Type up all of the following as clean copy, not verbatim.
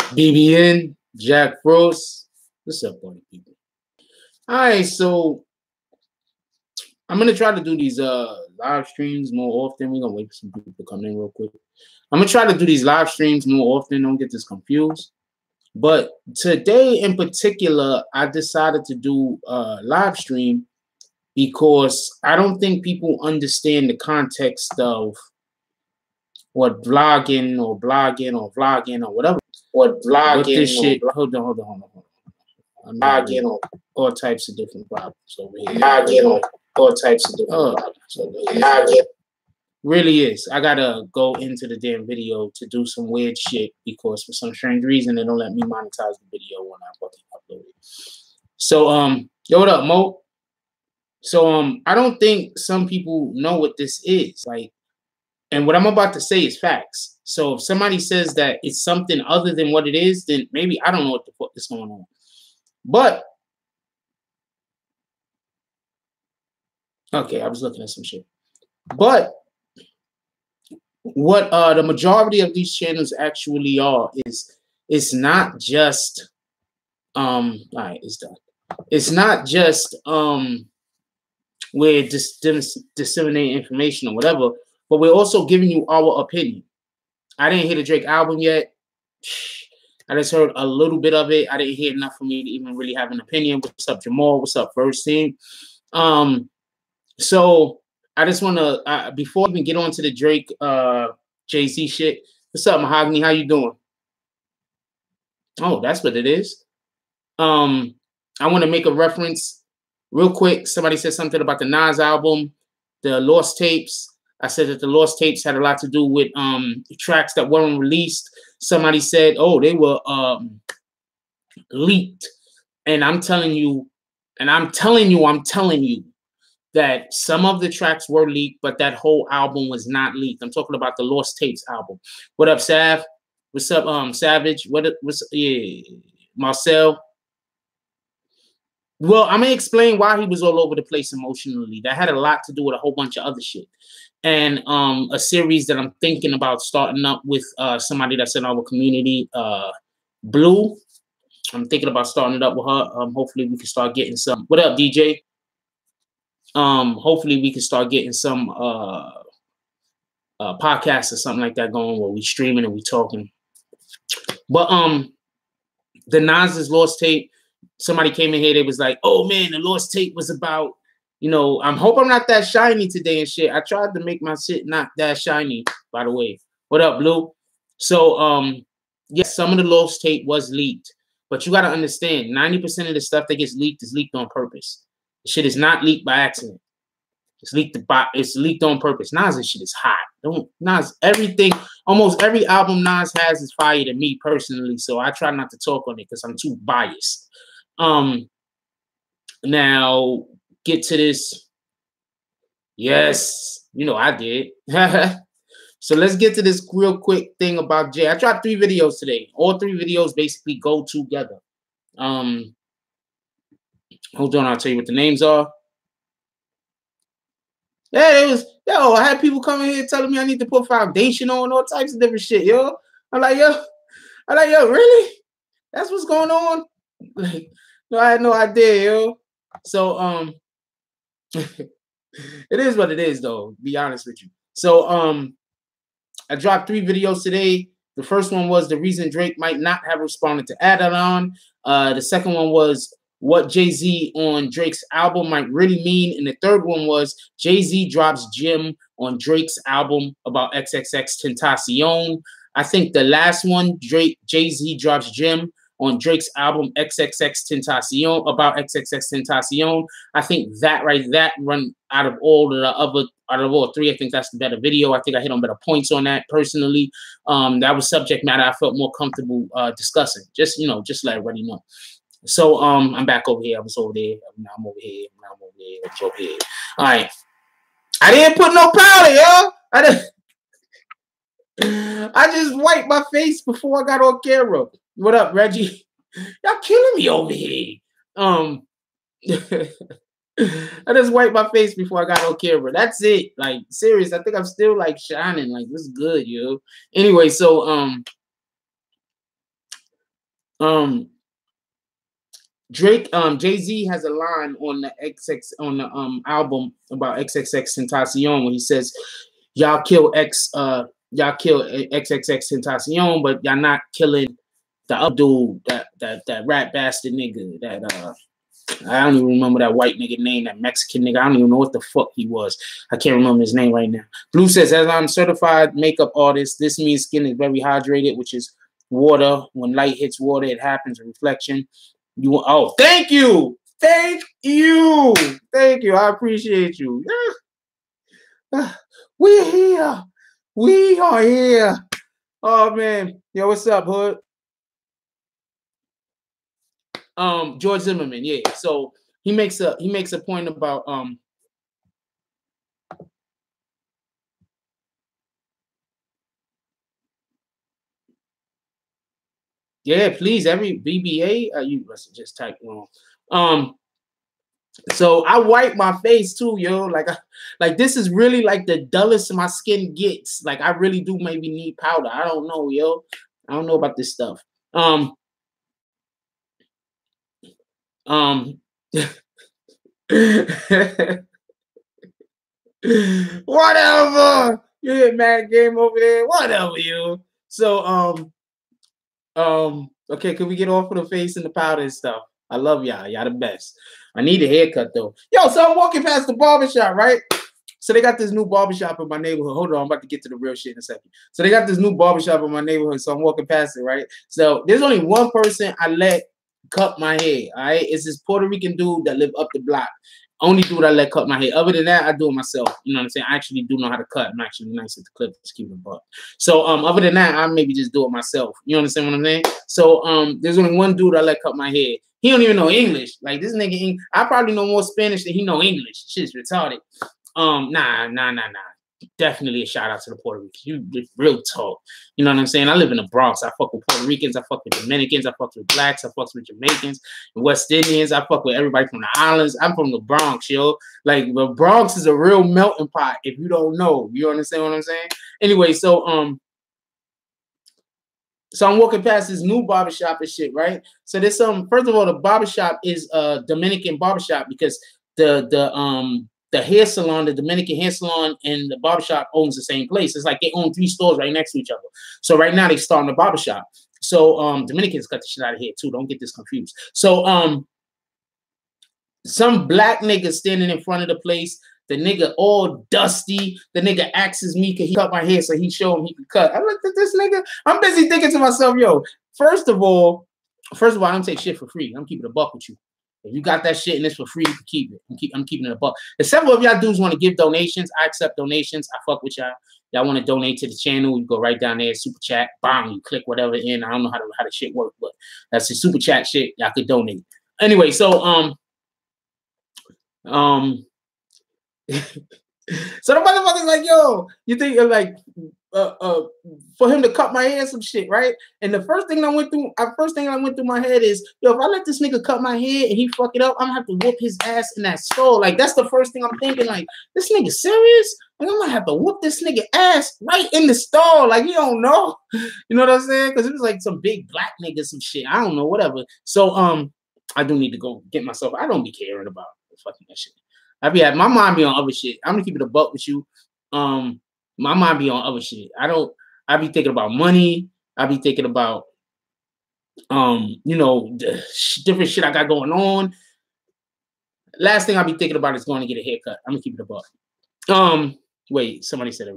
BBN, Jack Frost. What's up, buddy people? Alright, so I'm gonna try to do these live streams more often. We're gonna wait for some people to come in real quick. I'm gonna try to do these live streams more often, don't get this confused. But today in particular, I decided to do a live stream because I don't think people understand the context of what vlogging or blogging or vlogging or whatever. What this shit. Hold on. I'm vlogging on all types of different problems over here. Vlogging on all types of different problems over here. Really is. I gotta go into the damn video to do some weird shit because for some strange reason they don't let me monetize the video when I fucking upload it. So yo, what up, Mo? So I don't think some people know what this is. Like, and what I'm about to say is facts. So if somebody says that it's something other than what it is, then maybe I don't know what the fuck is going on. But okay, I was looking at some shit. But what the majority of these channels actually are is it's not just all right, it's done. It's not just we're just disseminating information or whatever, but we're also giving you our opinion. I didn't hear the Drake album yet. I just heard a little bit of it. I didn't hear enough for me to even really have an opinion. What's up, Jamal? What's up, First Team? So I just want to, before we even get on to the Drake, Jay-Z shit, what's up, Mahogany? How you doing? Oh, that's what it is. I want to make a reference real quick. Somebody said something about the Nas album, the Lost Tapes. I said that the Lost Tapes had a lot to do with tracks that weren't released. Somebody said, oh, they were leaked. And I'm telling you that some of the tracks were leaked, but that whole album was not leaked. I'm talking about the Lost Tapes album. What up, Sav? What's up, Savage? What's yeah, Marcel? Well, I'm gonna explain why he was all over the place emotionally. That had a lot to do with a whole bunch of other shit. And a series that I'm thinking about starting up with somebody that's in our community, Blue. I'm thinking about starting it up with her. Hopefully we can start getting some. What up, DJ? Hopefully we can start getting some podcasts or something like that going where we streaming and we talking. But the Nas's Lost Tape, somebody came in here, they was like, oh man, the Lost Tape was about, you know, I hope I'm not that shiny today and shit. I tried to make my shit not that shiny, by the way. What up, Blue? So yes, some of the Lost Tape was leaked, but you got to understand 90% of the stuff that gets leaked is leaked on purpose. The shit is not leaked by accident. It's leaked on purpose. Nas' shit is hot. Nas, everything, almost every album Nas has is fire to me personally. So I try not to talk on it because I'm too biased. Now get to this. Yes, you know I did. So let's get to this real quick thing about Jay. I dropped 3 videos today. All 3 videos basically go together. Hold on, I'll tell you what the names are. Yeah, it was, yo, I had people coming here telling me I need to put foundation on, all types of different shit, yo. I'm like, yo, really? That's what's going on? Like, no, I had no idea, yo. So, it is what it is, though, to be honest with you. So, I dropped 3 videos today. The first one was the reason Drake might not have responded to Add-On. The second one was what Jay-Z on Drake's album might really mean. And the third one was Jay-Z drops Jim on Drake's album about XXXTentacion. I think the last one, Jay-Z drops Jim on Drake's album XXXTentacion about XXXTentacion. I think that run out of all all 3, I think that's the better video. I think I hit on better points on that personally. That was subject matter I felt more comfortable discussing. Just, you know, just let everybody know. So I'm back over here. I was over there. Now I'm over here. Now I'm over here. I'm over here. All right. I didn't put no powder, yo. I just wiped my face before I got on camera. What up, Reggie? Y'all killing me over here. I just wiped my face before I got on camera. That's it. Like, serious. I think I'm still like shining. Like, this is good, yo. Anyway, so Drake, Jay-Z has a line on the album about XXX Tentacion when he says, y'all kill XXX Tentacion, but y'all not killing the other dude, that rat bastard nigga, that I don't even remember that white nigga name, that Mexican nigga. I don't even know what the fuck he was. I can't remember his name right now. Blue says, as I'm certified makeup artist, this means skin is very hydrated, which is water. When light hits water, it happens a reflection. Thank you. Thank you. Thank you. I appreciate you. We're here. We are here. Oh man. Yo, what's up, Hood? George Zimmerman, yeah. So he makes a point about yeah, please, every BBA, you must just type wrong. So I wipe my face too, yo. Like this is really like the dullest my skin gets. Like I really do maybe need powder. I don't know, yo. I don't know about this stuff. Whatever. You hit mad game over there. Whatever, you. So okay, can we get off of the face and the powder and stuff? I love y'all. Y'all the best. I need a haircut though. Yo, so I'm walking past the barbershop, right? So they got this new barbershop in my neighborhood. Hold on, I'm about to get to the real shit in a second. So they got this new barbershop in my neighborhood. So I'm walking past it, right? So there's only one person I let cut my hair. All right, it's this Puerto Rican dude that live up the block. Only dude I let cut my hair. Other than that, I do it myself. You know what I'm saying? I actually do know how to cut. I'm actually nice at the clip. Just keep it buck. So other than that, I maybe just do it myself. You understand what I'm saying? So there's only one dude I let cut my hair. He don't even know English. Like this nigga, I probably know more Spanish than he know English. Shit's retarded. Nah. Definitely a shout out to the Puerto Ricans. You real talk. You know what I'm saying? I live in the Bronx. I fuck with Puerto Ricans. I fuck with Dominicans. I fuck with blacks. I fuck with Jamaicans and West Indians. I fuck with everybody from the islands. I'm from the Bronx, yo. Like the Bronx is a real melting pot. If you don't know, you understand what I'm saying? Anyway, so I'm walking past this new barbershop and shit, right? So there's first of all, the barbershop is a Dominican barbershop because the hair salon, the Dominican hair salon, and the barbershop owns the same place. It's like they own 3 stores right next to each other. So right now they starting a barbershop. So Dominicans cut the shit out of here too. Don't get this confused. So some black nigga standing in front of the place. The nigga all dusty. The nigga asks me, can he cut my hair? So he showed him he could cut. I looked at this nigga. I'm busy thinking to myself, yo, first of all, I don't take shit for free. I'm keeping a buck with you. If you got that shit and it's for free, you can keep it. I'm keeping it a buck. If several of y'all dudes want to give donations, I accept donations. I fuck with y'all. Y'all want to donate to the channel, you go right down there, super chat, bam, you click whatever in. I don't know how the shit work, but that's the super chat shit. Y'all could donate. Anyway, so so the motherfucker's like, yo, you think you're like for him to cut my hair some shit, right? And the first thing that went through my head is, yo, if I let this nigga cut my hair and he fuck it up, I'm gonna have to whoop his ass in that store. Like that's the first thing I'm thinking. Like, this nigga serious? Like, I'm gonna have to whoop this nigga ass right in the store. Like, you don't know. You know what I'm saying? Because it was like some big black nigga, some shit. I don't know, whatever. So I do need to go get myself. I don't be caring about fucking that shit. My mind be on other shit. I'm gonna keep it a buck with you. My mind be on other shit. I be thinking about money. I be thinking about you know, the different shit I got going on. Last thing I be thinking about is going to get a haircut. I'm gonna keep it a buck. Wait, somebody said it.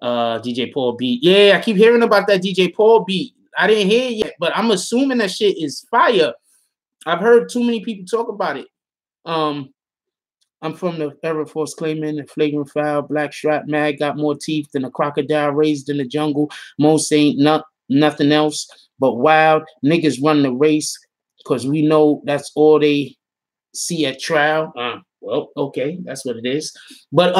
DJ Paul beat. Yeah, I keep hearing about that DJ Paul beat. I didn't hear it yet, but I'm assuming that shit is fire. I've heard too many people talk about it. I'm from the Air Force claiming the flagrant foul. Black strap mag got more teeth than a crocodile raised in the jungle. Most ain't nothing else but wild. Niggas run the race because we know that's all they see at trial. Well, okay, that's what it is. But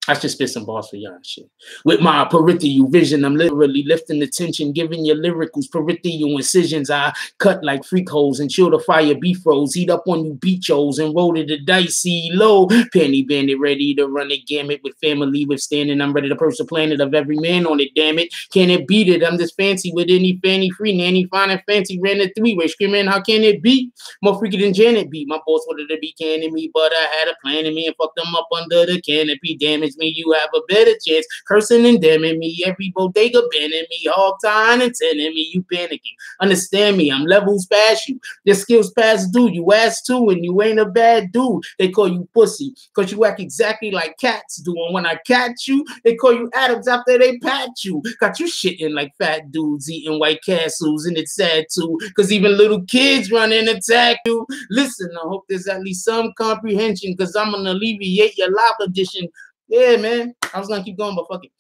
I should spit some bars for y'all and shit. With my peripheral vision, I'm literally lifting the tension, giving you lyricals, peripheral incisions. I cut like freak holes and chill the fire beef rolls. Heat up on you beachos and roll to the dicey low. Penny bandit ready to run the gamut with family withstanding. I'm ready to purse the planet of every man on it, damn it. Can it beat it? I'm just fancy with any fanny free nanny, fine and fancy. Ran a three-way screaming, how can it be? More freaky than Janet be. My boss wanted to be canning me, but I had a plan in me and fucked them up under the canopy. Damage me, you have a better chance. Cursing and damning me, every bodega banning me, all time and telling me you panicking. Understand me, I'm levels past you. Your skills past due, you ass too, and you ain't a bad dude. They call you pussy, cause you act exactly like cats do. And when I catch you, they call you Adams after they pat you. Got you shitting like fat dudes eating White Castles, and it's sad too, cause even little kids run and attack you. Listen, I hope there's at least some comprehension, cause I'm gonna alleviate your life condition. Yeah, man. I was gonna keep going, but fuck it.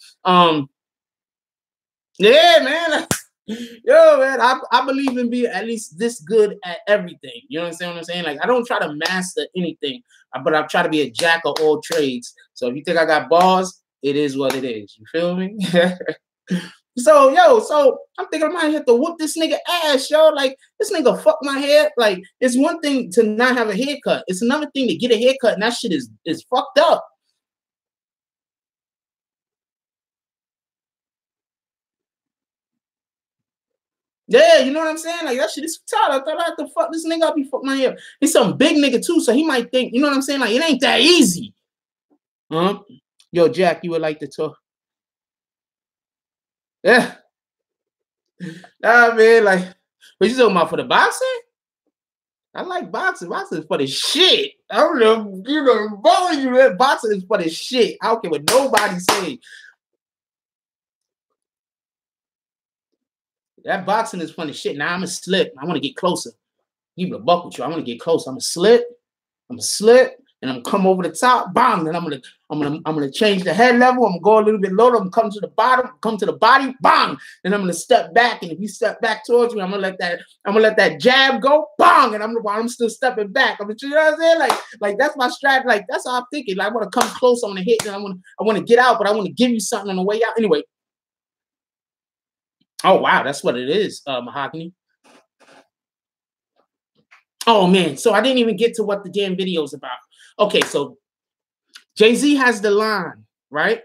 Yeah, man. Yo, man, I believe in being at least this good at everything. You understand what I'm saying? Like, I don't try to master anything, but I try to be a jack of all trades. So if you think I got bars, it is what it is. You feel me? So I'm thinking I might have to whoop this nigga ass, yo. Like, this nigga fuck my hair. Like, it's one thing to not have a haircut. It's another thing to get a haircut, and that shit is fucked up. Yeah, you know what I'm saying? Like, that shit is tight. I thought I had to fuck this nigga up. He fucked my hair. He's some big nigga too, so he might think, you know what I'm saying? Like, it ain't that easy. Yo, Jack, you would like to talk? Yeah. Nah, man, like, what you talking about for the boxing? I like boxing. Boxing is for the shit. I don't know, boxing is for the shit. I don't care what nobody say. That boxing is funny shit. Now I'm gonna slip. I want to get closer. Keep a buck with you. I want to get close. I'm gonna slip, and I'm gonna come over the top, bang. Then I'm gonna change the head level. I'm gonna go a little bit lower. I'm gonna come to the bottom, come to the body, bang. Then I'm gonna step back. And if you step back towards me, I'm gonna let that jab go, bang. And I'm still stepping back. You know what I'm saying? Like that's my strat. Like that's how I'm thinking. Like I want to come close. I want to hit. And I want to get out, but I want to give you something on the way out. Anyway. Oh wow, that's what it is, Mahogany. Oh man, so I didn't even get to what the damn video is about. Okay, so Jay-Z has the line, right?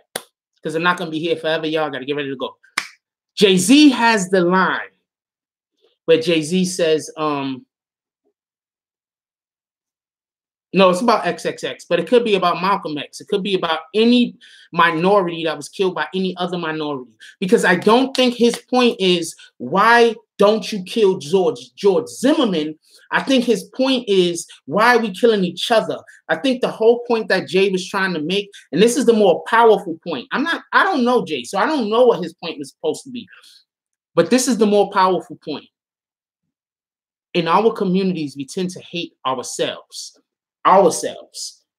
Because I'm not gonna be here forever, y'all. Gotta get ready to go. Jay-Z has the line where Jay-Z says, no, it's about XXX, but it could be about Malcolm X. It could be about any minority that was killed by any other minority. Because I don't think his point is, why don't you kill George Zimmerman? I think his point is, why are we killing each other? I think the whole point that Jay was trying to make, and this is the more powerful point. I don't know Jay, so I don't know what his point was supposed to be. But this is the more powerful point. In our communities, we tend to hate ourselves.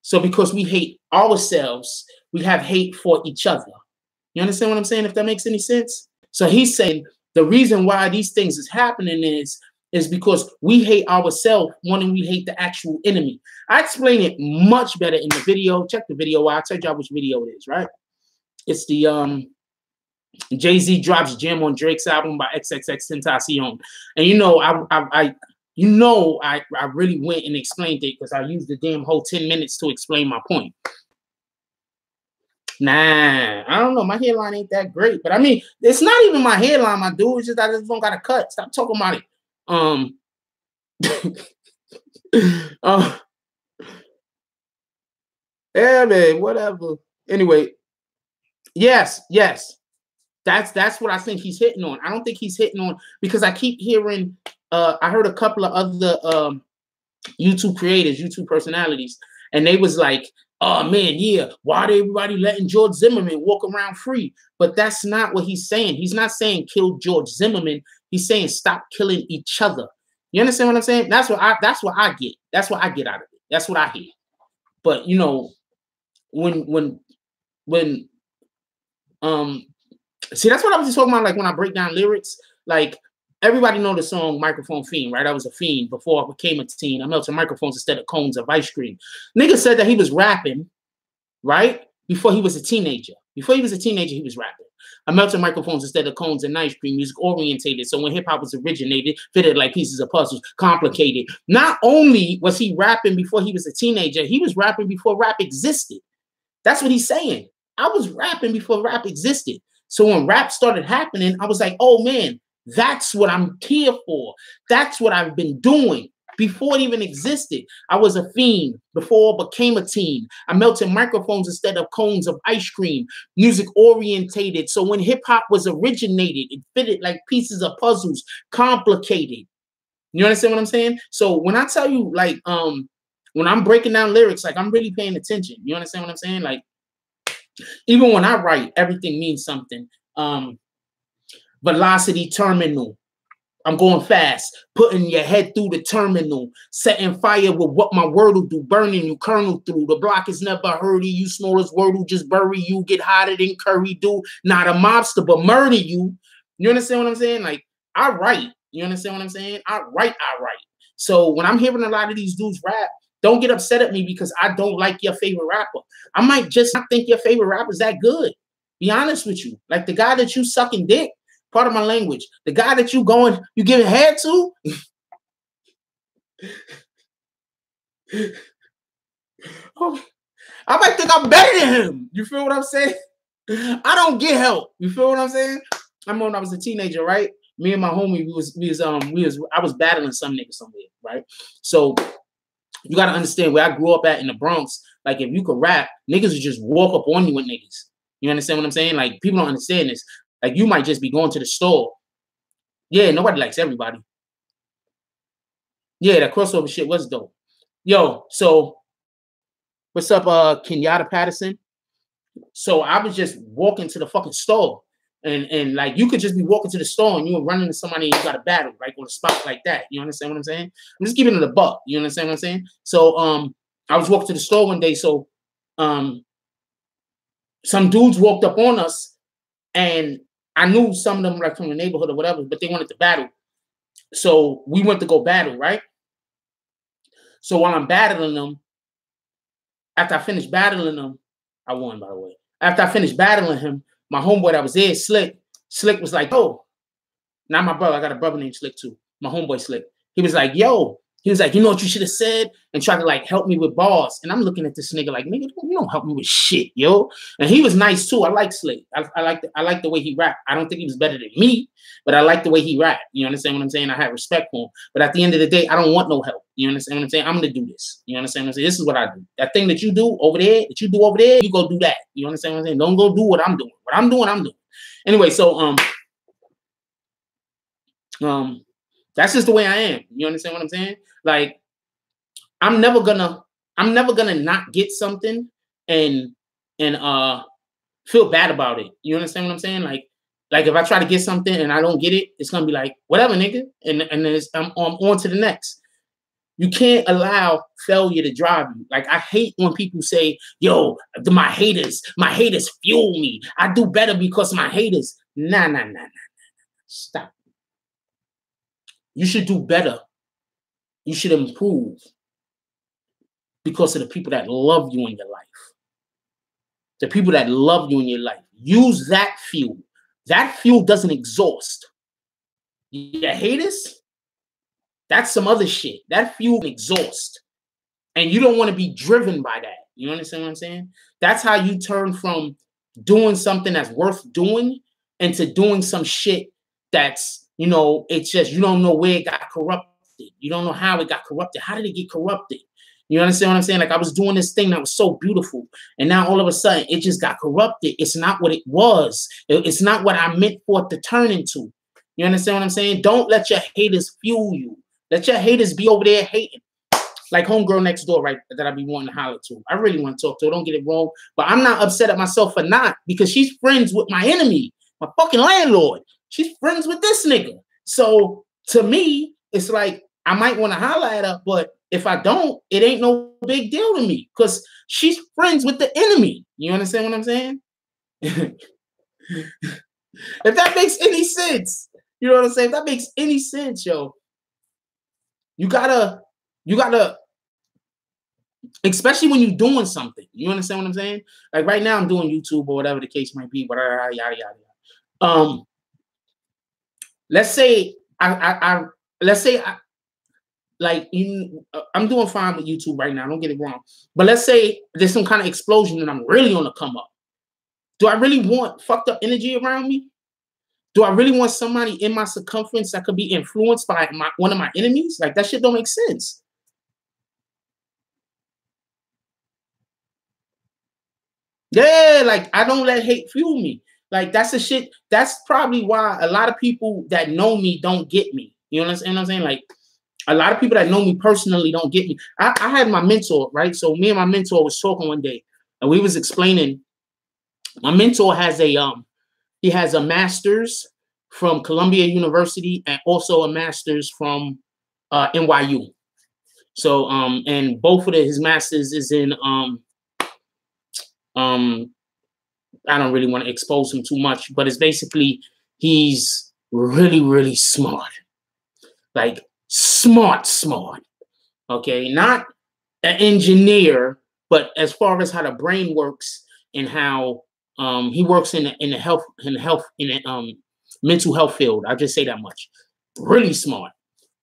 So because we hate ourselves, we have hate for each other. You understand what I'm saying? If that makes any sense. So he's saying the reason why these things is happening is because we hate ourselves more than we hate the actual enemy. I explain it much better in the video. Check the video. I'll tell y'all which video it is, right? It's the Jay-Z drops Gem on Drake's album by XXXTentacion. And you know, I really went and explained it because I used the damn whole 10 minutes to explain my point. Nah, I don't know. My hairline ain't that great. But I mean, it's not even my hairline, my dude. It's just I just don't got a cut. Stop talking about it. Yeah, man, whatever. Anyway, yes. That's what I think he's hitting on. I don't think he's hitting on, because I keep hearing, I heard a couple of other YouTube creators, YouTube personalities, and they was like, oh man, yeah, why are everybody letting George Zimmerman walk around free? But that's not what he's saying. He's not saying kill George Zimmerman. He's saying stop killing each other. You understand what I'm saying? That's what I get. That's what I get out of it. That's what I hear. But you know, when see, that's what I was just talking about. Like when I break down lyrics, like everybody know the song Microphone Fiend, right? I was a fiend before I became a teen. I melted microphones instead of cones of ice cream. Nigga said that he was rapping, right? before he was a teenager. Before he was a teenager, he was rapping. I melted microphones instead of cones and ice cream, music orientated. So when hip hop was originated, fitted like pieces of puzzles, complicated. Not only was he rapping before he was a teenager, he was rapping before rap existed. That's what he's saying. I was rapping before rap existed. So when rap started happening, I was like, oh man, that's what I'm here for. That's what I've been doing. Before it even existed, I was a fiend. Before I became a teen, I melted microphones instead of cones of ice cream. Music orientated. So when hip hop was originated, it fitted like pieces of puzzles, complicated. You understand what I'm saying? So when I tell you, like, when I'm breaking down lyrics, like I'm really paying attention. You understand what I'm saying? Like, even when I write, everything means something. Velocity terminal. I'm going fast, putting your head through the terminal, setting fire with what my word will do, burning you, kernel through. The block is never heard of you, smallest word will just bury you, get hotter than curry do. Not a mobster, but murder you. You understand what I'm saying? Like, I write. You understand what I'm saying? I write. So when I'm hearing a lot of these dudes rap, don't get upset at me because I don't like your favorite rapper. I might just not think your favorite rapper is that good. Be honest with you. Like the guy that you sucking dick, part of my language. The guy that you giving head to. Oh, I might think I'm better than him. You feel what I'm saying? I don't get help. You feel what I'm saying? I remember when I was a teenager, right? Me and my homie, I was battling some nigga somewhere, right? So you gotta understand where I grew up at in the Bronx. Like if you could rap, niggas would just walk up on you with niggas. You understand what I'm saying? Like people don't understand this. Like you might just be going to the store. Yeah, nobody likes everybody. Yeah, that crossover shit was dope. Yo, so what's up, Kenyatta Patterson? So I was just walking to the fucking store. And like you could just be walking to the store and you were running to somebody and you got a battle, like on a spot like that. You understand what I'm saying? I'm just giving it a buck. You understand what I'm saying? So I was walking to the store one day. So some dudes walked up on us and I knew some of them like from the neighborhood or whatever, but they wanted to battle. So we went to go battle, right? So while I'm battling them, after I finished battling them, I won, by the way. After I finished battling him, my homeboy that was there, Slick was like, oh, not my brother. I got a brother named Slick too. My homeboy Slick. He was like, yo. He was like, you know what you should have said? And try to like help me with bars. And I'm looking at this nigga like, nigga, you don't help me with shit, yo. And he was nice too. I like Slick. I like the way he rapped. I don't think he was better than me, but I like the way he rapped. You understand what I'm saying? I had respect for him. But at the end of the day, I don't want no help. You understand what I'm saying? I'm gonna do this. You understand what I'm saying? This is what I do. That thing that you do over there, you go do that. You understand what I'm saying? Don't go do what I'm doing. What I'm doing, I'm doing. Anyway, so that's just the way I am. You understand what I'm saying? Like, I'm never gonna not get something and feel bad about it. You understand what I'm saying? Like if I try to get something and I don't get it, it's gonna be like, whatever, nigga. And then I'm on to the next. You can't allow failure to drive you. Like I hate when people say, yo, my haters fuel me. I do better because my haters. Nah. Stop. You should do better. You should improve because of the people that love you in your life. The people that love you in your life. Use that fuel. That fuel doesn't exhaust. Your haters, that's some other shit. That fuel exhaust. And you don't want to be driven by that. You understand what I'm saying? That's how you turn from doing something that's worth doing into doing some shit that's, you know, it's just, you don't know where it got corrupted. You don't know how it got corrupted. How did it get corrupted? You understand what I'm saying? Like I was doing this thing that was so beautiful. And now all of a sudden it just got corrupted. It's not what it was. It's not what I meant for it to turn into. You understand what I'm saying? Don't let your haters fuel you. Let your haters be over there hating. Like homegirl next door, right, that I be wanting to holler to. I really want to talk to her. Don't get it wrong. But I'm not upset at myself for not, because she's friends with my enemy, my fucking landlord. She's friends with this nigga. So to me, it's like I might want to holler at her, but if I don't, it ain't no big deal to me because she's friends with the enemy. You understand what I'm saying? If that makes any sense, you know what I'm saying? If that makes any sense, yo, you gotta especially when you're doing something. You understand what I'm saying? Like right now, I'm doing YouTube or whatever the case might be. Whatever, yada yada yada. Let's say let's say like I'm doing fine with YouTube right now. Don't get it wrong. But let's say there's some kind of explosion and I'm really on the come up. Do I really want fucked up energy around me? Do I really want somebody in my circumference that could be influenced by one of my enemies? Like that shit don't make sense. Yeah, like I don't let hate fuel me. Like that's the shit. That's probably why a lot of people that know me don't get me. You understand what I'm saying? Like a lot of people that know me personally don't get me. I had my mentor, right? So me and my mentor was talking one day, and we was explaining. My mentor has he has a master's from Columbia University and also a master's from NYU. So and both of his masters is in I don't really want to expose him too much, but it's basically he's really, really smart. Like smart. Okay, not an engineer, but as far as how the brain works and how he works in the mental health field. I'll just say that much. Really smart.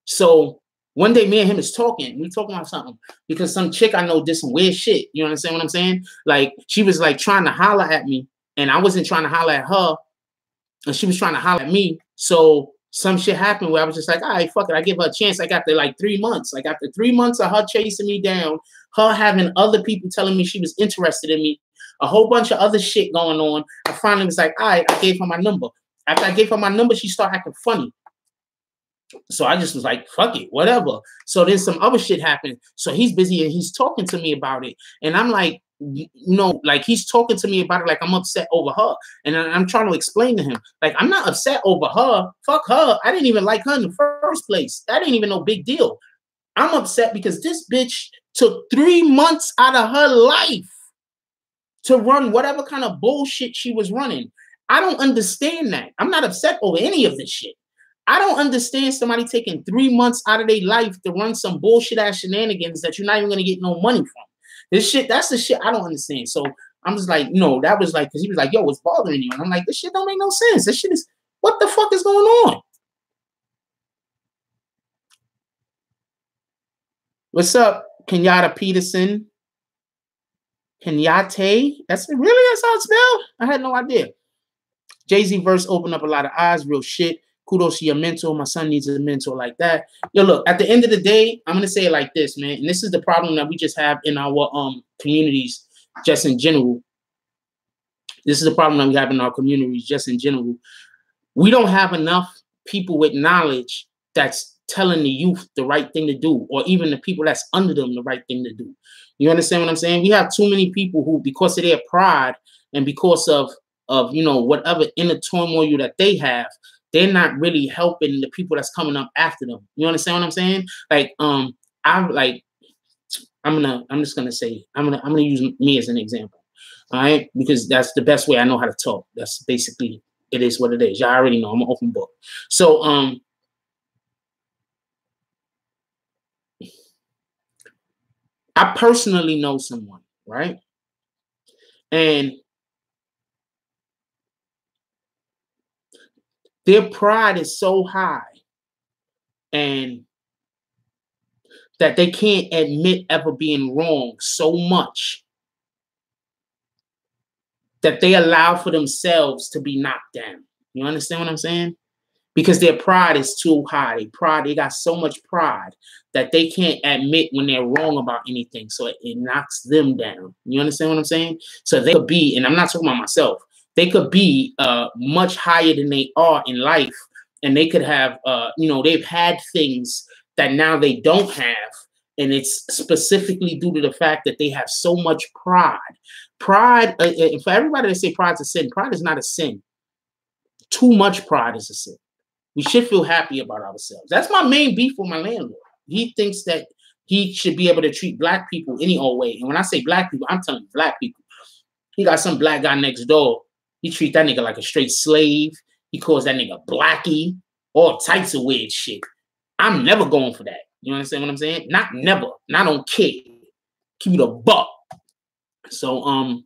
So one day, me and him is talking. We talking about something because some chick I know did some weird shit. You understand what I'm saying? Like she was like trying to holler at me, and I wasn't trying to holler at her, and she was trying to holler at me. So some shit happened where I was just like, all right, fuck it. I give her a chance. Like after like 3 months, like after 3 months of her chasing me down, her having other people telling me she was interested in me, a whole bunch of other shit going on. I finally was like, all right, I gave her my number. After I gave her my number, she started acting funny. So I just was like, fuck it, whatever. So then some other shit happened. So he's busy and he's talking to me about it. And I'm like, like he's talking to me about it like I'm upset over her. And I'm trying to explain to him, like, I'm not upset over her. Fuck her. I didn't even like her in the first place. That ain't even no big deal. I'm upset because this bitch took 3 months out of her life to run whatever kind of bullshit she was running. I don't understand that. I'm not upset over any of this shit. I don't understand somebody taking 3 months out of their life to run some bullshit ass shenanigans that you're not even gonna get no money from. This shit, that's the shit I don't understand. So I'm just like, no, that was like, because he was like, yo, what's bothering you? And I'm like, this shit don't make no sense. This shit is, what the fuck is going on? What's up, Kenyatta Peterson? Kenyate? That's how it's spelled? I had no idea. Jay-Z verse opened up a lot of eyes, real shit. Kudos to your mentor. My son needs a mentor like that. Yo, look, at the end of the day, I'm going to say it like this, man. And this is the problem that we just have in our communities just in general. This is the problem that we have in our communities just in general. We don't have enough people with knowledge that's telling the youth the right thing to do, or even the people that's under them the right thing to do. You understand what I'm saying? We have too many people who, because of their pride and because of whatever inner turmoil that they have, they're not really helping the people that's coming up after them. You understand what I'm saying? Like, I'm just gonna say, I'm gonna use me as an example. All right, because that's the best way I know how to talk. That's basically, it is what it is. Y'all already know I'm an open book. So I personally know someone, right? And their pride is so high and that they can't admit ever being wrong so much that they allow for themselves to be knocked down. You understand what I'm saying? Because their pride is too high. They got so much pride that they can't admit when they're wrong about anything. So it knocks them down. You understand what I'm saying? So they could be, and I'm not talking about myself, they could be much higher than they are in life. And they could have, they've had things that now they don't have. And it's specifically due to the fact that they have so much pride. Pride, for everybody that say pride's a sin, pride is not a sin. Too much pride is a sin. We should feel happy about ourselves. That's my main beef with my landlord. He thinks that he should be able to treat black people any old way. And when I say black people, I'm telling you black people. He got some black guy next door. He treat that nigga like a straight slave. He calls that nigga blackie. All types of weird shit. I'm never going for that. You understand what I'm saying? Not never. Not on kid. Keep it a buck. So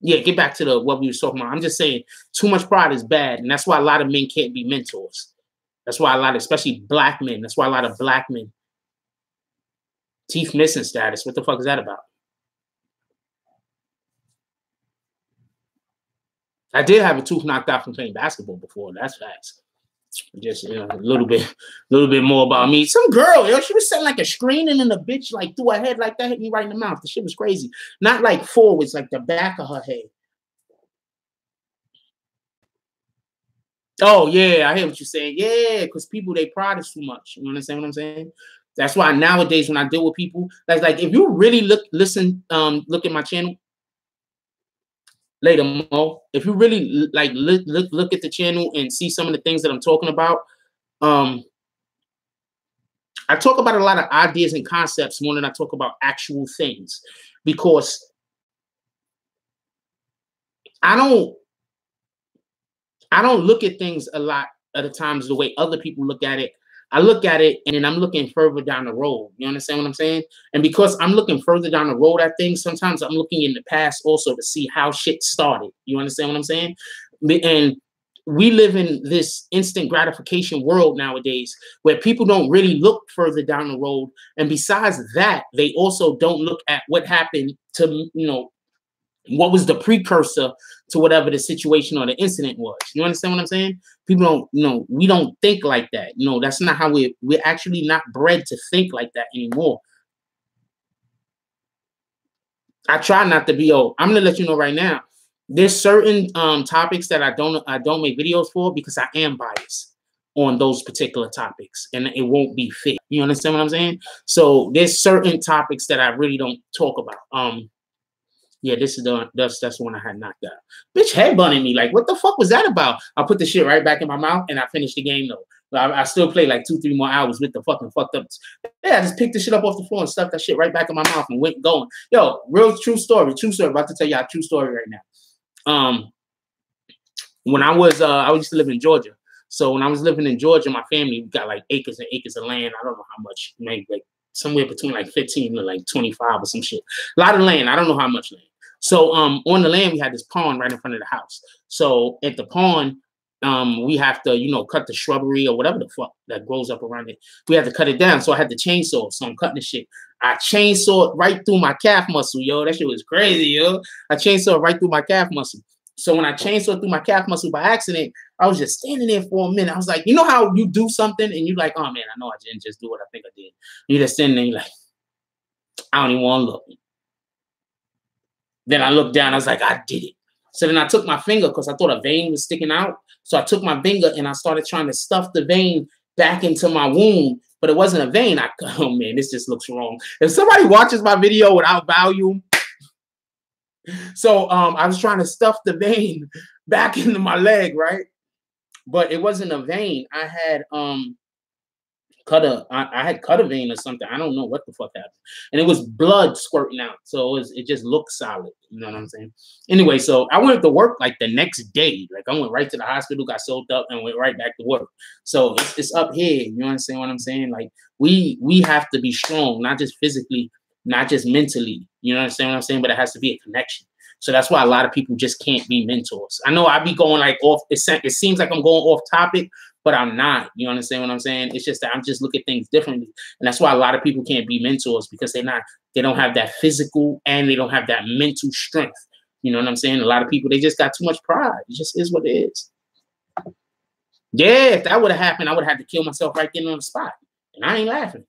yeah, get back to what we were talking about. I'm just saying too much pride is bad, and that's why a lot of men can't be mentors. That's why a lot of, especially black men, that's why a lot of black men, teeth missing status. What the fuck is that about? I did have a tooth knocked out from playing basketball before. That's facts. Just a little bit more about me. Some girl, she was sitting like a screening, and the bitch like threw her head like that, hit me right in the mouth. The shit was crazy. Not like forwards, like the back of her head. Oh yeah, I hear what you're saying. Yeah, because people, they pride is too much. You understand what I'm saying? That's why nowadays when I deal with people, that's like if you really look at my channel later, Mo. If you really like look at the channel and see some of the things that I'm talking about, I talk about a lot of ideas and concepts more than I talk about actual things, because I don't look at things a lot of the times the way other people look at it. I look at it and then I'm looking further down the road. You understand what I'm saying? And because I'm looking further down the road at things, sometimes I'm looking in the past also to see how shit started. You understand what I'm saying? And we live in this instant gratification world nowadays where people don't really look further down the road. And besides that, they also don't look at what happened to, what was the precursor to whatever the situation or the incident was. You understand what I'm saying? People don't, we don't think like that. That's not how we're actually not bred to think like that anymore. I try not to be, I'm gonna let you know right now. There's certain topics that I don't make videos for because I am biased on those particular topics and it won't be fair. You understand what I'm saying? So there's certain topics that I really don't talk about. Yeah, this is that's the one I had knocked out. Bitch headbutting me. Like, what the fuck was that about? I put the shit right back in my mouth and I finished the game though. I still play like 2-3 more hours with the fucking fucked up. Yeah, I just picked the shit up off the floor and stuffed that shit right back in my mouth and went going. Yo, real true story. True story. About to tell y'all a true story right now. When I used to live in Georgia. So when I was living in Georgia, my family got like acres and acres of land. I don't know how much, maybe like somewhere between like 15 to like 25 or some shit. A lot of land. I don't know how much land. So on the land, we had this pond right in front of the house. So at the pond, we have to, cut the shrubbery or whatever the fuck that grows up around it. We had to cut it down. So I had the chainsaw. So I'm cutting the shit. I chainsawed right through my calf muscle, yo. That shit was crazy, yo. I chainsawed right through my calf muscle. So when I chainsawed through my calf muscle by accident, I was just standing there for a minute. I was like, you know how you do something and you're like, oh man, I know I didn't just do what I think I did. You just standing there, you're like, I don't even want to look. Then I looked down, I was like, I did it. So then I took my finger because I thought a vein was sticking out. So I took my finger and I started trying to stuff the vein back into my wound, but it wasn't a vein. Oh man, this just looks wrong. If somebody watches my video without volume, so I was trying to stuff the vein back into my leg, right? But it wasn't a vein. I had I had cut a vein or something. I don't know what the fuck happened. And it was blood squirting out. So it just looked solid. You know what I'm saying? Anyway, so I went to work like the next day. Like I went right to the hospital, got soaked up, and went right back to work. So it's up here. You understand what I'm saying? Like we have to be strong, not just physically, not just mentally. You understand what I'm saying? But it has to be a connection. So that's why a lot of people just can't be mentors. I know I be going like off. It seems like I'm going off topic, but I'm not. You understand what I'm saying? It's just that I'm just looking at things differently. And that's why a lot of people can't be mentors because they don't have that physical and they don't have that mental strength. You know what I'm saying? A lot of people, they just got too much pride. It just is what it is. Yeah, if that would have happened, I would have had to kill myself right then on the spot. And I ain't laughing.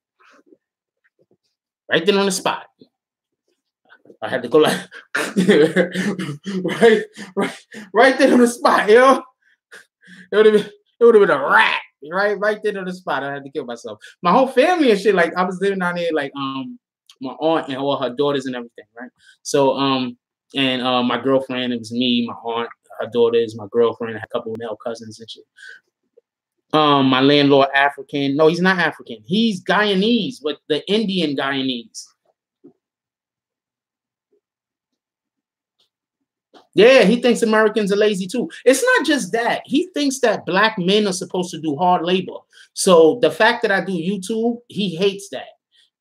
Right then on the spot. I had to go like right there on the spot, yo. It would have been a rat, right there on the spot. I had to kill myself. My whole family and shit, like I was living down there, like my aunt and all her daughters and everything, right? So and my girlfriend, it was me, my aunt, her daughters, my girlfriend, a couple of male cousins and shit. My landlord African. No, he's not African. He's Guyanese, but the Indian Guyanese. Yeah, he thinks Americans are lazy too. It's not just that. He thinks that black men are supposed to do hard labor. So the fact that I do YouTube, he hates that.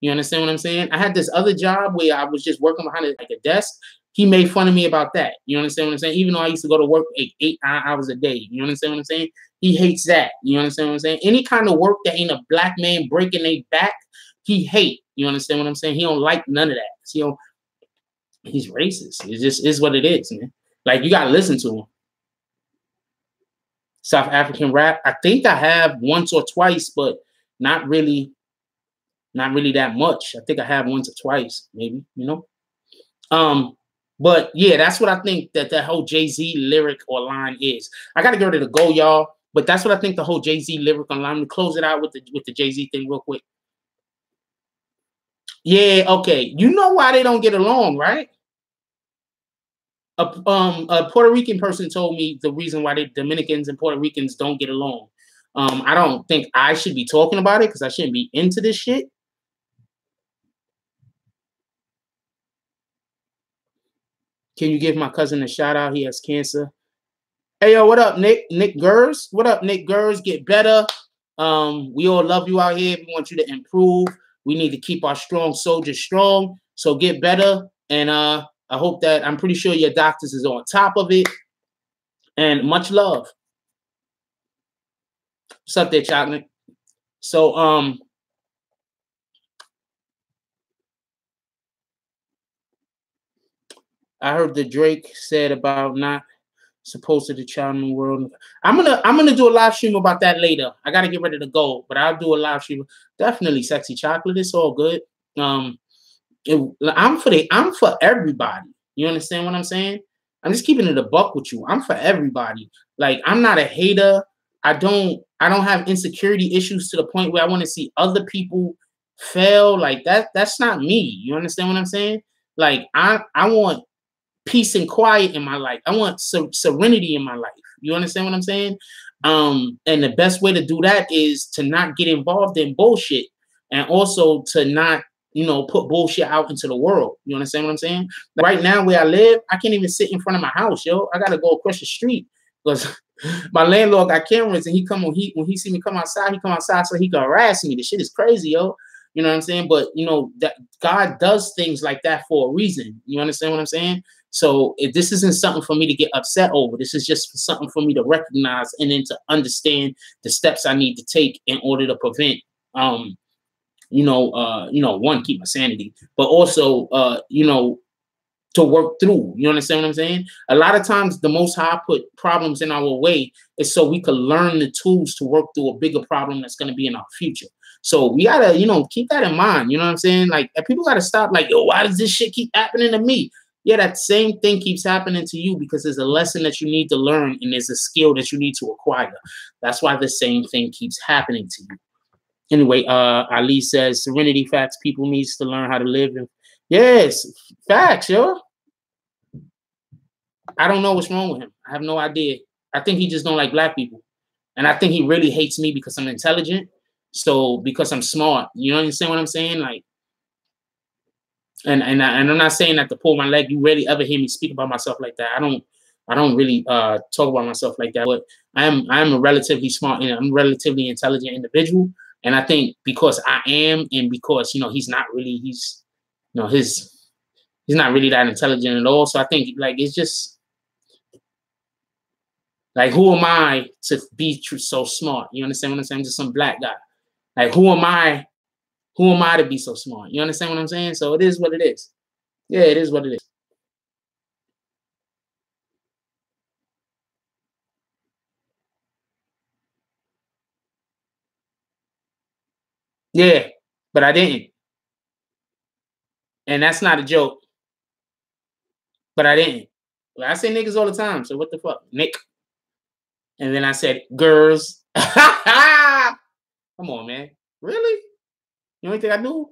You understand what I'm saying? I had this other job where I was just working behind like a desk. He made fun of me about that. You understand what I'm saying? Even though I used to go to work 8 hours a day. You understand what I'm saying? He hates that. You understand what I'm saying? Any kind of work that ain't a black man breaking their back, he hate. You understand what I'm saying? He don't like none of that. So he's racist. It just is what it is, man. Like, you gotta listen to him. South African rap. I think I have once or twice, but not really that much. I think I have once or twice, maybe, you know. But yeah, that's what I think that whole Jay-Z lyric or line is. I gotta get ready to go, y'all. But that's what I think the whole Jay-Z lyric on line. Let me close it out with the Jay-Z thing real quick. Yeah, okay. You know why they don't get along, right? A Puerto Rican person told me the reason why the Dominicans and Puerto Ricans don't get along. I don't think I should be talking about it because I shouldn't be into this shit. Can you give my cousin a shout out? He has cancer. Hey, yo, what up, Nick? Nick Gers? What up, Nick Gers? Get better. We all love you out here. We want you to improve. We need to keep our strong soldiers strong. So get better. And I hope that, I'm pretty sure your doctors is on top of it. And much love. What's up there, Chocolate? So, I heard that Drake said about not supposed to the child in the world. I'm gonna do a live stream about that later. I gotta get ready to go, but I'll do a live stream. Definitely Sexy Chocolate. It's all good. I'm for everybody. You understand what I'm saying? I'm just keeping it a buck with you. I'm for everybody. Like, I'm not a hater. I don't have insecurity issues to the point where I want to see other people fail. Like that's not me. You understand what I'm saying? Like, I want peace and quiet in my life. I want serenity in my life. You understand what I'm saying? And the best way to do that is to not get involved in bullshit, and also to not, you know, put bullshit out into the world. You understand what I'm saying? Like, right now where I live, I can't even sit in front of my house, yo. I gotta go across the street because my landlord got cameras, and when he see me come outside, he come outside so he can harass me. The shit is crazy, yo. You know what I'm saying? But you know that God does things like that for a reason. You understand what I'm saying? So if this isn't something for me to get upset over, this is just something for me to recognize and then to understand the steps I need to take in order to prevent, one, keep my sanity, but also, to work through. You understand what I'm saying? A lot of times the Most High put problems in our way is so we could learn the tools to work through a bigger problem that's going to be in our future. So we gotta, keep that in mind. You know what I'm saying? Like, people gotta stop like, yo, why does this shit keep happening to me? Yeah, that same thing keeps happening to you because there's a lesson that you need to learn and there's a skill that you need to acquire. That's why the same thing keeps happening to you. Anyway, Ali says, serenity facts, people needs to learn how to live. Yes, facts, yo. I don't know what's wrong with him. I have no idea. I think he just don't like black people. And I think he really hates me because I'm intelligent. So because I'm smart. You understand what I'm saying? Like, and I'm not saying that to pull my leg. You rarely ever hear me speak about myself like that. I don't really talk about myself like that. But I am a relatively smart and I'm a relatively intelligent individual. And I think because I am, and because he's not really he's not really that intelligent at all. So I think like it's just like, who am I to be so smart? You understand what I'm saying? I'm just some black guy. Like, who am I? Who am I to be so smart? You understand what I'm saying? So it is what it is. Yeah, it is what it is. Yeah, but I didn't. And that's not a joke. But I didn't. Well, I say niggas all the time. So what the fuck? Nick. And then I said girls. Come on, man. Really? You don't think I do?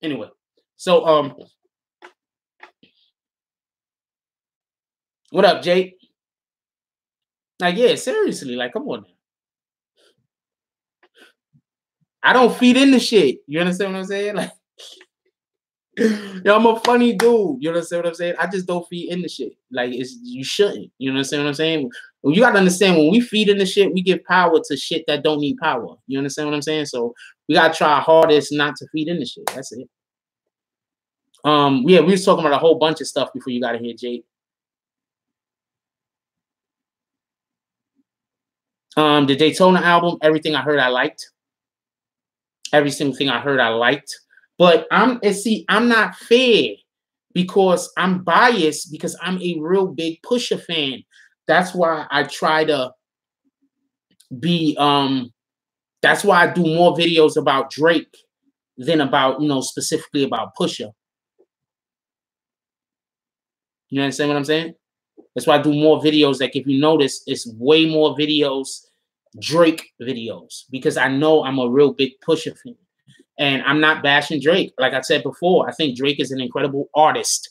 Anyway. So what up, Jake? Like, yeah, seriously, like, come on. I don't feed in the shit. You understand what I'm saying? Like, yo, I'm a funny dude. You understand what I'm saying? I just don't feed in the shit. Like, you shouldn't. You understand what I'm saying? Well, you gotta understand, when we feed in the shit, we give power to shit that don't need power. You understand what I'm saying? So we gotta try our hardest not to feed in the shit. That's it. Yeah, we was talking about a whole bunch of stuff before you got in here, Jake. The Daytona album, everything I heard I liked. Every single thing I heard I liked. But I'm not fair because I'm biased because I'm a real big Pusha fan. That's why I try to be that's why I do more videos about Drake than about, specifically about Pusha. You understand what I'm saying? That's why I do more videos. Like if you notice, it's way more videos, Drake videos, because I know I'm a real big Pusha fan. And I'm not bashing Drake. Like I said before, I think Drake is an incredible artist.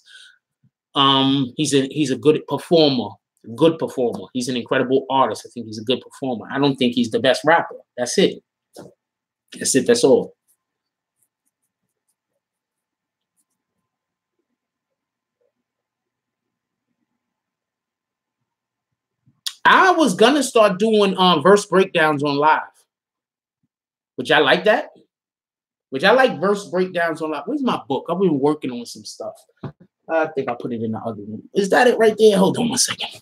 He's a good performer. Good performer. He's an incredible artist. I think he's a good performer. I don't think he's the best rapper. That's it. That's it. That's all. I was gonna start doing verse breakdowns on live. Would y'all like that? Would y'all like verse breakdowns on live? Where's my book? I've been working on some stuff. I think I put it in the other room. Is that it right there? Hold on 1 second.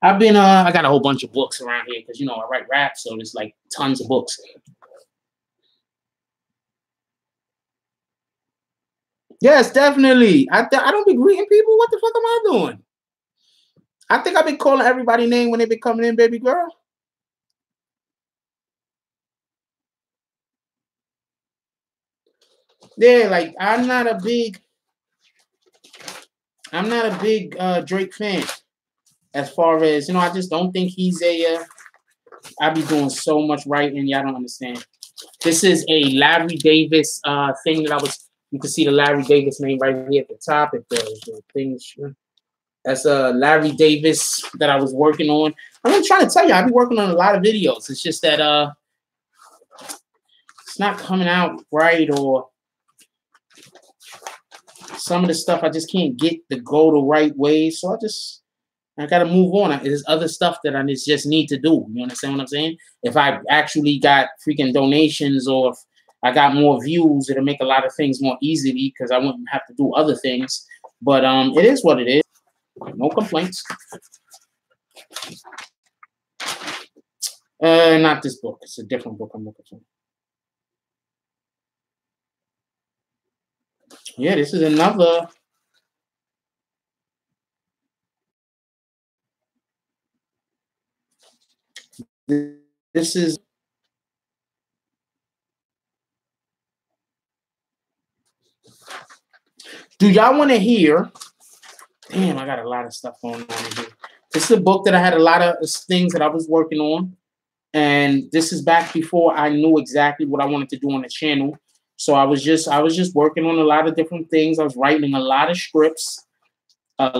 I got a whole bunch of books around here because I write rap, so there's like tons of books. Yes, definitely. I don't be greeting people. What the fuck am I doing? I think I've been calling everybody name when they been coming in, baby girl. Yeah, like I'm not a big Drake fan. As far as I just don't think he's I be doing so much writing, y'all don't understand. This is a Larry Davis thing that you can see the Larry Davis name right here at the top. If the thing, that's Larry Davis that I was working on. I'm trying to tell you, I've been working on a lot of videos. It's just that it's not coming out right, or some of the stuff I just can't get to go the right way. So I gotta move on. There's other stuff that I just need to do. You understand what I'm saying? If I actually got freaking donations, or if I got more views, it'll make a lot of things more easily because I wouldn't have to do other things. But it is what it is. No complaints. Not this book. It's a different book I'm looking for. Yeah, this is another. This is. Do y'all want to hear? Damn, I got a lot of stuff going on here. This is a book that I had a lot of things that I was working on. And this is back before I knew exactly what I wanted to do on the channel. So I was just working on a lot of different things. I was writing a lot of scripts. What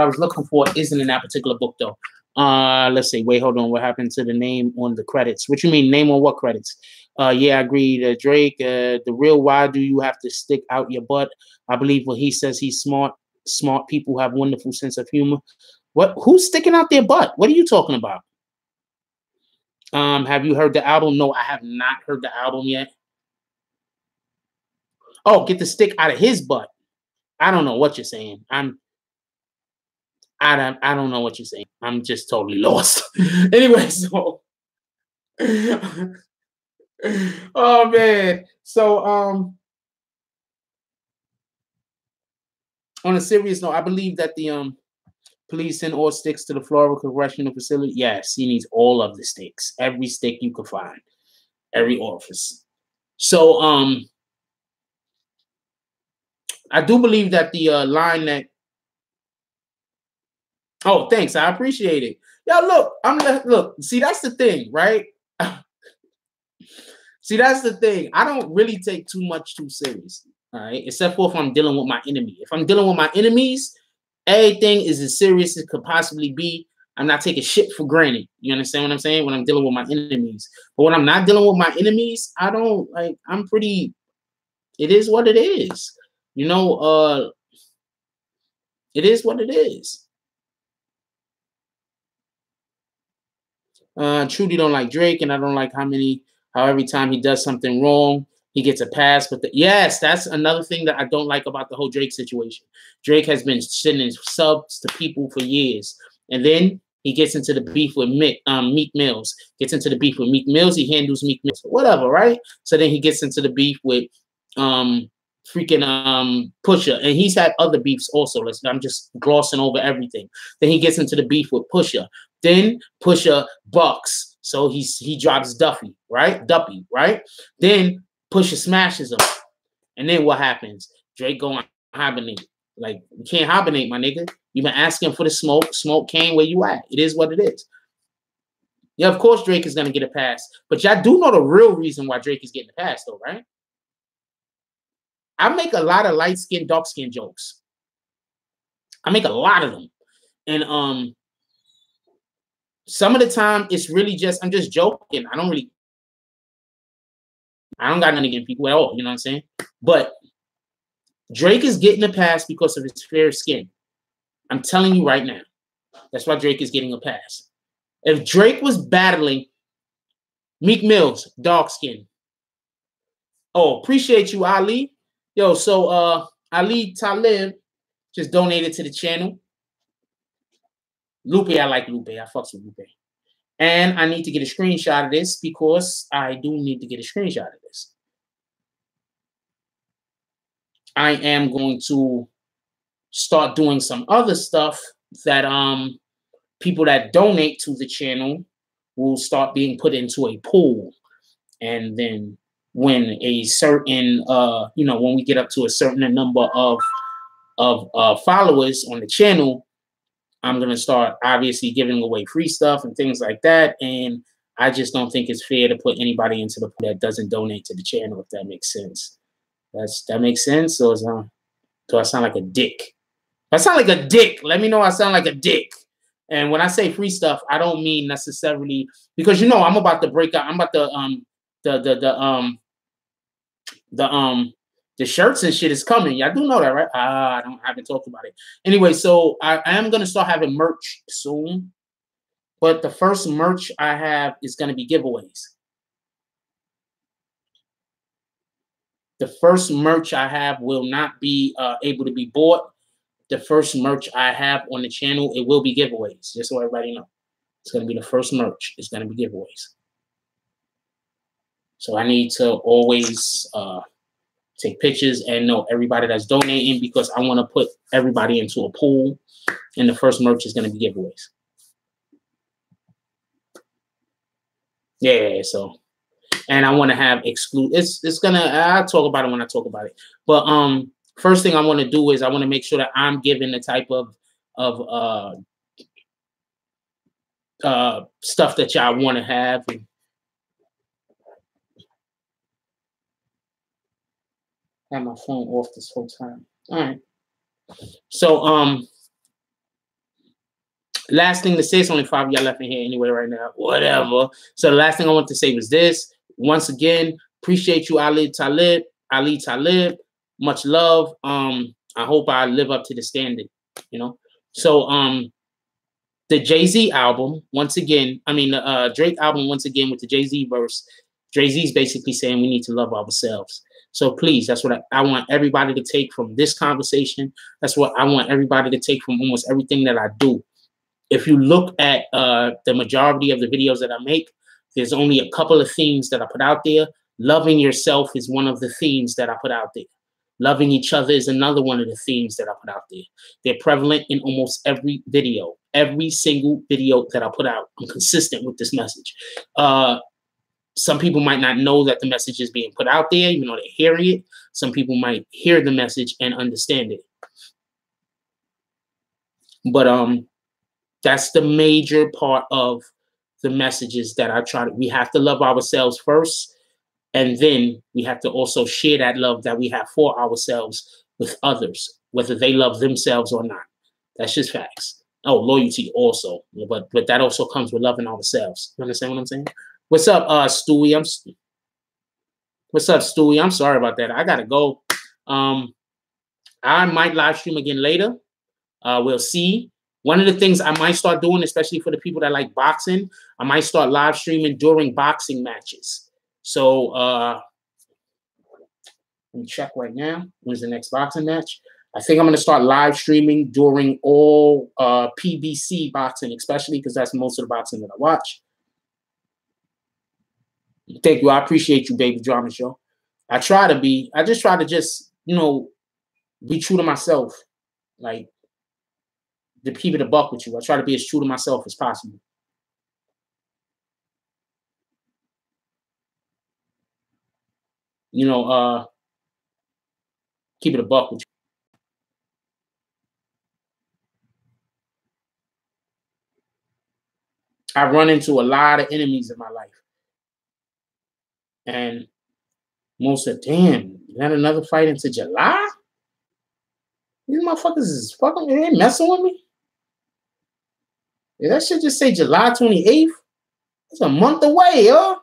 I was looking for isn't in that particular book though. Let's see. Wait, hold on. What happened to the name on the credits? What you mean, name on what credits? Yeah, I agree. Drake, the real why do you have to stick out your butt? I believe when he says he's smart. Smart people have wonderful sense of humor. What? Who's sticking out their butt? What are you talking about? Have you heard the album? No, I have not heard the album yet. Oh, get the stick out of his butt. I don't know what you're saying. I don't know what you're saying. I'm just totally lost. Anyway, so oh man. So on a serious note, I believe that the police send all sticks to the Florida Correctional Facility. Yes, he needs all of the sticks. Every stick you can find. Every office. So I do believe that the line that. Oh, thanks. I appreciate it. Yo, look. See, that's the thing, right? See, that's the thing. I don't really take too much too seriously. All right, except for if I'm dealing with my enemy. If I'm dealing with my enemies, everything is as serious as it could possibly be. I'm not taking shit for granted. You understand what I'm saying? When I'm dealing with my enemies. But when I'm not dealing with my enemies, I don't like. I'm pretty. It is what it is. It is what it is. Truly don't like Drake, and I don't like how every time he does something wrong, he gets a pass. But yes, that's another thing that I don't like about the whole Drake situation. Drake has been sending subs to people for years, and then he gets into the beef with Meek Mills. Gets into the beef with Meek Mills. He handles Meek Mills, whatever, right? So then he gets into the beef with freaking Pusha, and he's had other beefs also. I'm just glossing over everything. Then he gets into the beef with Pusha. Then Pusha bucks, so he drops Duffy, right? Duppy, right? Then Pusha smashes him, and then what happens? Drake go on hibernate. Like, you can't hibernate, my nigga. You've been asking for the smoke. Smoke came where you at. It is what it is. Yeah, of course Drake is gonna get a pass, but y'all do know the real reason why Drake is getting a pass, though, right? I make a lot of light skin, dark skin jokes. I make a lot of them, and some of the time it's really just I'm just joking. I don't got nothing against people at all. You know what I'm saying? But Drake is getting a pass because of his fair skin. I'm telling you right now. That's why Drake is getting a pass. If Drake was battling Meek Mills, dark skin. Oh, appreciate you, Ali. Yo, so Ali Talib just donated to the channel. Lupe, I like Lupe. I fucks with Lupe. And I need to get a screenshot of this because I do need to get a screenshot of this. I am going to start doing some other stuff that people that donate to the channel will start being put into a pool. And then when a certain when we get up to a certain number of followers on the channel, I'm gonna start obviously giving away free stuff and things like that. And I just don't think it's fair to put anybody into the pool that doesn't donate to the channel, if that makes sense. That makes sense. So do I sound like a dick? If I sound like a dick, let me know I sound like a dick. And when I say free stuff, I don't mean necessarily because I'm about to break out. I'm about to the shirts and shit is coming. Y'all do know that, right? I haven't talked about it. Anyway, so I am gonna start having merch soon. But the first merch I have is gonna be giveaways. The first merch I have will not be able to be bought. The first merch I have on the channel, it will be giveaways. Just so everybody know. It's going to be the first merch. It's going to be giveaways. So I need to always take pictures and know everybody that's donating because I want to put everybody into a pool. And the first merch is going to be giveaways. Yeah, so... And I want to have I'll talk about it when I talk about it. But first thing I want to do is I want to make sure that I'm giving the type of stuff that y'all want to have. And I have my phone off this whole time. All right. So last thing to say, it's only 5 of y'all left in here anyway right now. Whatever. So the last thing I want to say was this. Once again, appreciate you, Ali Talib. Much love. I hope I live up to the standard, So the Jay-Z album, once again, Drake album, once again, with the Jay-Z verse, Jay-Z's basically saying we need to love ourselves. So please, that's what I want everybody to take from this conversation. That's what I want everybody to take from almost everything that I do. If you look at the majority of the videos that I make, there's only a couple of themes that I put out there. Loving yourself is one of the themes that I put out there. Loving each other is another one of the themes that I put out there. They're prevalent in almost every video. Every single video that I put out, I'm consistent with this message. Some people might not know that the message is being put out there, even though they're hearing it. Some people might hear the message and understand it. But that's the major part of the messages that I try to. We have to love ourselves first, and then we have to also share that love that we have for ourselves with others, whether they love themselves or not. That's just facts. Oh, loyalty also, but that also comes with loving ourselves. You understand what I'm saying? What's up, Stewie? What's up, Stewie? I'm sorry about that. I gotta go. I might live stream again later. We'll see. One of the things I might start doing, especially for the people that like boxing, I might start live streaming during boxing matches. So let me check right now. When's the next boxing match? I think I'm going to start live streaming during all PBC boxing, especially because that's most of the boxing that I watch. Thank you. I appreciate you, Baby Drama Show. I just try to you know, be true to myself. Like, to keep it a buck with you. I try to be as true to myself as possible. You know, keep it a buck with you. I run into a lot of enemies in my life. And most of damn, you had another fight into July? These motherfuckers is fucking, they ain't messing with me. Yeah, that should just say July 28th. It's a month away, yo.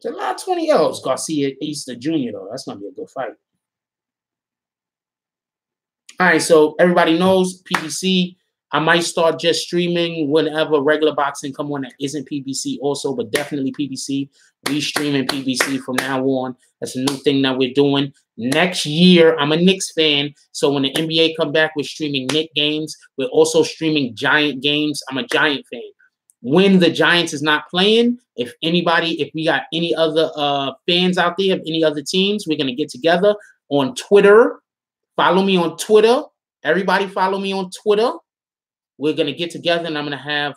July 20th. Oh, it's Garcia Easter Jr., though. That's going to be a good fight. All right, so everybody knows PBC. I might start just streaming whenever regular boxing come on that isn't PBC also, but definitely PBC. We streaming PBC from now on. That's a new thing that we're doing. Next year, I'm a Knicks fan, so when the NBA come back, we're streaming Knicks games. We're also streaming Giant games. I'm a Giant fan. When the Giants is not playing, if we got any other fans out there of any other teams, we're going to get together on Twitter. Follow me on Twitter. Everybody follow me on Twitter. We're going to get together and I'm going to have,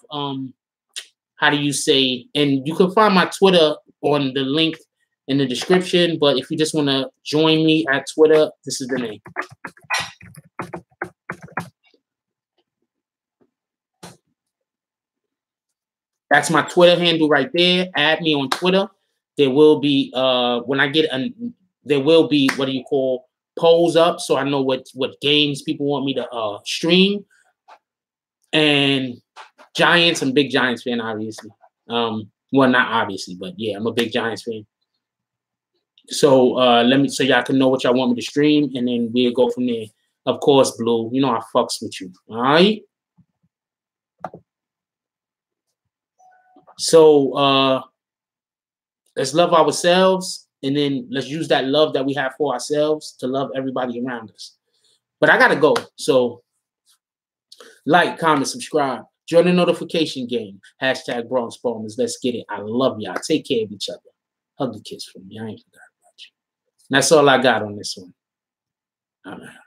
how do you say, and you can find my Twitter on the link in the description. But if you just want to join me at Twitter, this is the name. That's my Twitter handle right there. Add me on Twitter. There will be, when I get, there will be, what do you call, polls up, so I know what games people want me to stream. And Giants, I'm a big Giants fan, obviously. Well, not obviously, but yeah, I'm a big Giants fan. So so y'all can know what y'all want me to stream, and then we'll go from there. Of course, Blue, you know I fucks with you. All right. So let's love ourselves, and then let's use that love that we have for ourselves to love everybody around us. But I gotta go. So like, comment, subscribe, join the notification game. Hashtag Bronx Bombers. Let's get it. I love y'all. Take care of each other. Hug the kids for me. I ain't forgot about you. And that's all I got on this one. All right.